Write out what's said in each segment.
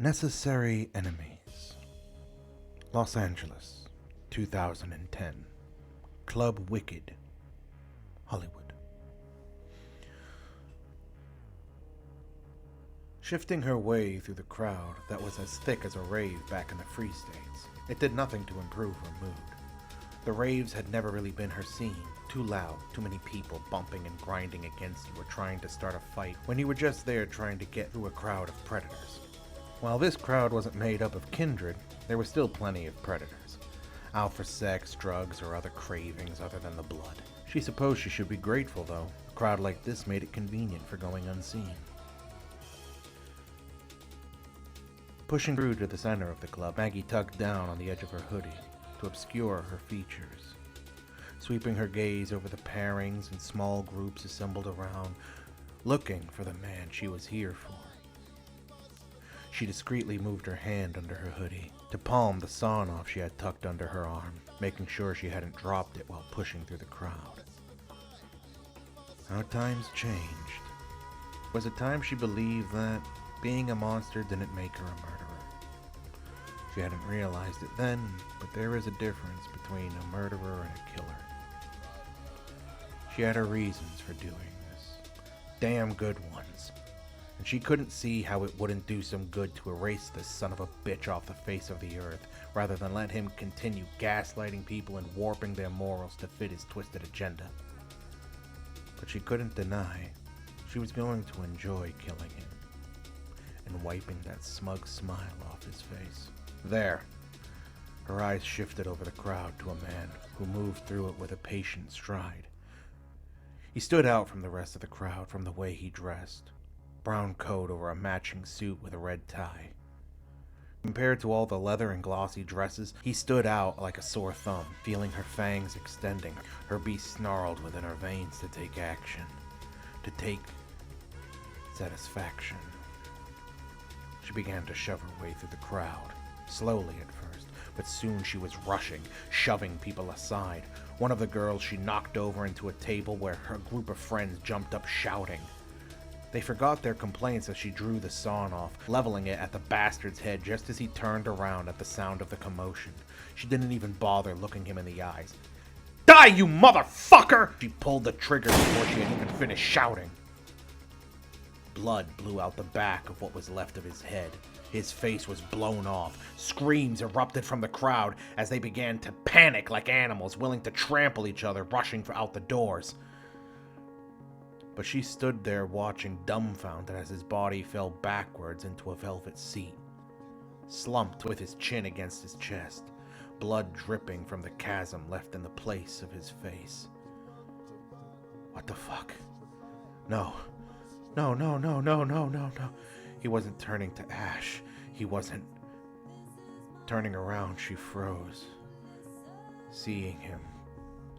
Necessary Enemies. Los Angeles, 2010. Club Wicked, Hollywood. Shifting her way through the crowd that was as thick as a rave back in the Free States, it did nothing to improve her mood. The raves had never really been her scene. Too loud, too many people bumping and grinding against you or trying to start a fight when you were just there trying to get through a crowd of predators. While this crowd wasn't made up of kindred, there were still plenty of predators. Out for sex, drugs, or other cravings other than the blood. She supposed she should be grateful, though. A crowd like this made it convenient for going unseen. Pushing through to the center of the club, Maggie tugged down on the edge of her hoodie to obscure her features. Sweeping her gaze over the pairings and small groups assembled around, looking for the man she was here for. She discreetly moved her hand under her hoodie to palm the sawn-off she had tucked under her arm, making sure she hadn't dropped it while pushing through the crowd. How times changed. Was it time she believed that being a monster didn't make her a murderer? She hadn't realized it then, but there is a difference between a murderer and a killer. She had her reasons for doing this. Damn good ones. And she couldn't see how it wouldn't do some good to erase this son of a bitch off the face of the earth, rather than let him continue gaslighting people and warping their morals to fit his twisted agenda. But she couldn't deny she was going to enjoy killing him and wiping that smug smile off his face. There. Her eyes shifted over the crowd to a man who moved through it with a patient stride. He stood out from the rest of the crowd from the way he dressed. Brown coat over a matching suit with a red tie. Compared to all the leather and glossy dresses, he stood out like a sore thumb, feeling her fangs extending, her beast snarled within her veins to take action, to take satisfaction. She began to shove her way through the crowd, slowly at first, but soon she was rushing, shoving people aside. One of the girls she knocked over into a table where her group of friends jumped up shouting. They forgot their complaints as she drew the sawn off, leveling it at the bastard's head just as he turned around at the sound of the commotion. She didn't even bother looking him in the eyes. "Die, you motherfucker!" She pulled the trigger before she had even finished shouting. Blood blew out the back of what was left of his head. His face was blown off. Screams erupted from the crowd as they began to panic like animals, willing to trample each other, rushing for out the doors. But she stood there watching, dumbfounded, as his body fell backwards into a velvet seat, slumped with his chin against his chest, blood dripping from the chasm left in the place of his face. What the fuck? No. No. He wasn't turning to ash. He wasn't. Turning around, she froze, seeing him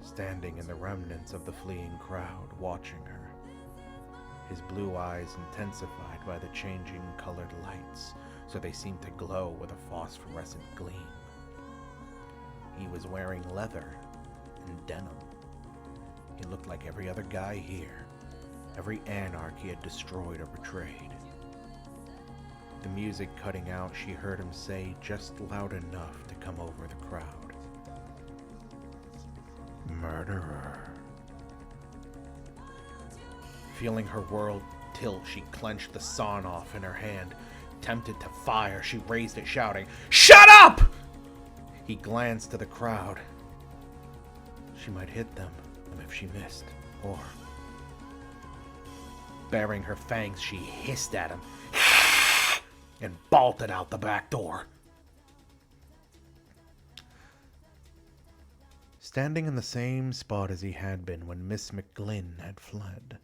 standing in the remnants of the fleeing crowd, watching her. His blue eyes intensified by the changing colored lights, so they seemed to glow with a phosphorescent gleam. He was wearing leather and denim. He looked like every other guy here, every anarch he had destroyed or betrayed. The music cutting out, she heard him say just loud enough to come over the crowd. "Murderer." Feeling her world tilt, she clenched the sawn-off in her hand. Tempted to fire, she raised it, shouting, "Shut up!" He glanced to the crowd. She might hit them if she missed, or... Baring her fangs, she hissed at him and bolted out the back door. Standing in the same spot as he had been when Miss McGlynn had fled,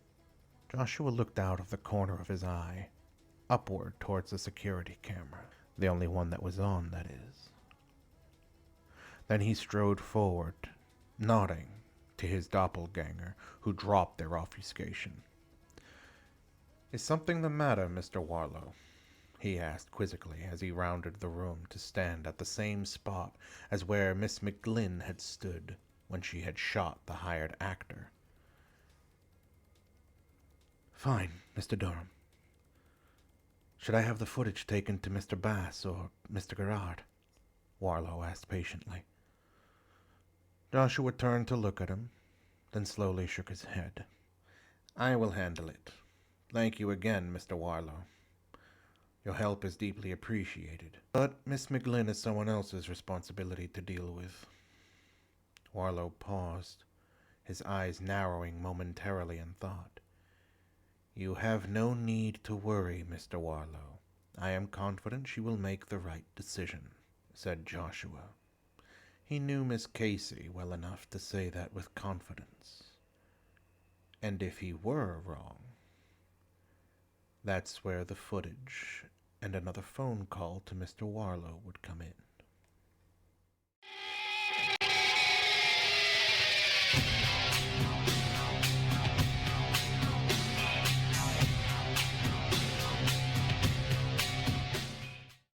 Joshua looked out of the corner of his eye, upward towards the security camera, the only one that was on, that is. Then he strode forward, nodding to his doppelganger, who dropped their obfuscation. "Is something the matter, Mr. Warlow?" he asked quizzically as he rounded the room to stand at the same spot as where Miss McGlynn had stood when she had shot the hired actor. "Fine, Mr. Durham." Should I have the footage taken to Mr. Bass or Mr. Gerard? Warlow asked patiently. Joshua turned to look at him, then slowly shook his head. I will handle it. Thank you again, Mr. Warlow. Your help is deeply appreciated. But Miss McGlynn is someone else's responsibility to deal with. Warlow paused, his eyes narrowing momentarily in thought. You have no need to worry, Mr. Warlow. I am confident she will make the right decision, said Joshua. He knew Miss Casey well enough to say that with confidence. And if he were wrong, that's where the footage and another phone call to Mr. Warlow would come in.